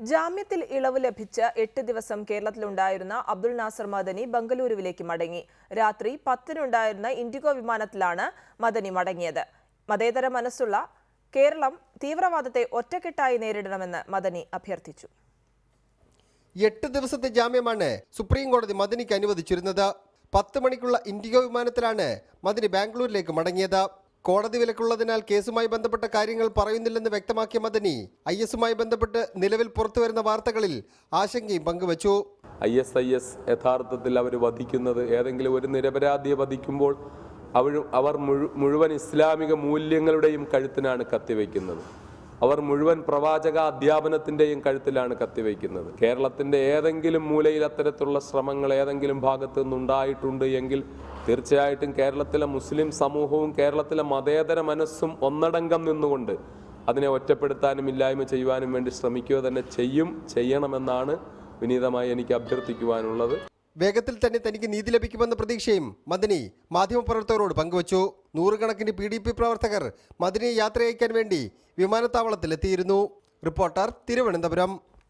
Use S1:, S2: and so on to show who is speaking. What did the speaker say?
S1: ജാമ്യത്തിൽ ഇളവ് ലഭിച്ച 8 ദിവസം കേരളത്തിലുണ്ടായിരുന്ന അബ്ദുൾ നാസർ മദനി ബംഗളൂരുവിലേക്ക് മടങ്ങി. രാത്രി 10-നുണ്ടായിരുന്ന ഇൻഡിഗോ വിമാനത്തിലാണ് മദനി മടങ്ങിയത്. മതേതര മനസ്സുള്ള കേരളം തീവ്രവാദത്തെ ഒറ്റക്കെട്ടായി നേരിടണമെന്ന് മദനി അഭ്യർത്ഥിച്ചു.
S2: 8 ദിവസത്തെ ജാമ്യമാണ് സുപ്രീം കോടതി മദനിക്ക് അനുവദിച്ചിരുന്നത്. 10 മണിക്കുള്ള ഇൻഡിഗോ വിമാനത്തിലാണ് മദനി ബാംഗ്ലൂരിലേക്ക് മടങ്ങിയത്. കോടതി വിലക്കുള്ളതിനാൽ കേസുമായി ബന്ധപ്പെട്ട കാര്യങ്ങൾ പറയുന്നില്ലെന്ന് വ്യക്തമാക്കിയ മദനി IS-മായി ബന്ധപ്പെട്ട് നിലവിൽ പുറത്തുവരുന്ന വാർത്തകളിൽ ആശങ്കയും പങ്കുവച്ചു.
S3: IS യഥാർത്ഥത്തിൽ അവർ വധിക്കുന്നത് ഏതെങ്കിലും ഒരു നിരപരാധിയെ വധിക്കുമ്പോൾ അവർ മുഴുവൻ ഇസ്ലാമിക മൂല്യങ്ങളുടെയും കഴുത്തിനാണ് കത്തിവെക്കുന്നത്. അവർ മുഴുവൻ പ്രവാചക അധ്യാപനത്തിൻ്റെയും കഴുത്തിലാണ് കത്തിവെക്കുന്നത്. കേരളത്തിൻ്റെ ഏതെങ്കിലും മൂലയിൽ അത്തരത്തിലുള്ള ശ്രമങ്ങൾ ഏതെങ്കിലും ഭാഗത്തു നിന്നുണ്ടായിട്ടുണ്ട് എങ്കിൽ തീർച്ചയായിട്ടും കേരളത്തിലെ മുസ്ലിം സമൂഹവും കേരളത്തിലെ മതേതര മനസ്സും ഒന്നടങ്കം നിന്നുകൊണ്ട് അതിനെ ഒറ്റപ്പെടുത്താനും ഇല്ലായ്മ ചെയ്യുവാനും വേണ്ടി ശ്രമിക്കുക തന്നെ ചെയ്യണമെന്നാണ് വിനീതമായി എനിക്ക് അഭ്യർത്ഥിക്കുവാനുള്ളത്.
S2: വേഗത്തിൽ തന്നെ തനിക്ക് നീതി ലഭിക്കുമെന്ന പ്രതീക്ഷയും മദനി മാധ്യമപ്രവർത്തകരോട് പങ്കുവച്ചു. നൂറുകണക്കിന് PDP പ്രവർത്തകർ മദനിയെ യാത്രയയക്കാൻ വേണ്ടി വിമാനത്താവളത്തിലെത്തിയിരുന്നു. റിപ്പോർട്ടർ, തിരുവനന്തപുരം.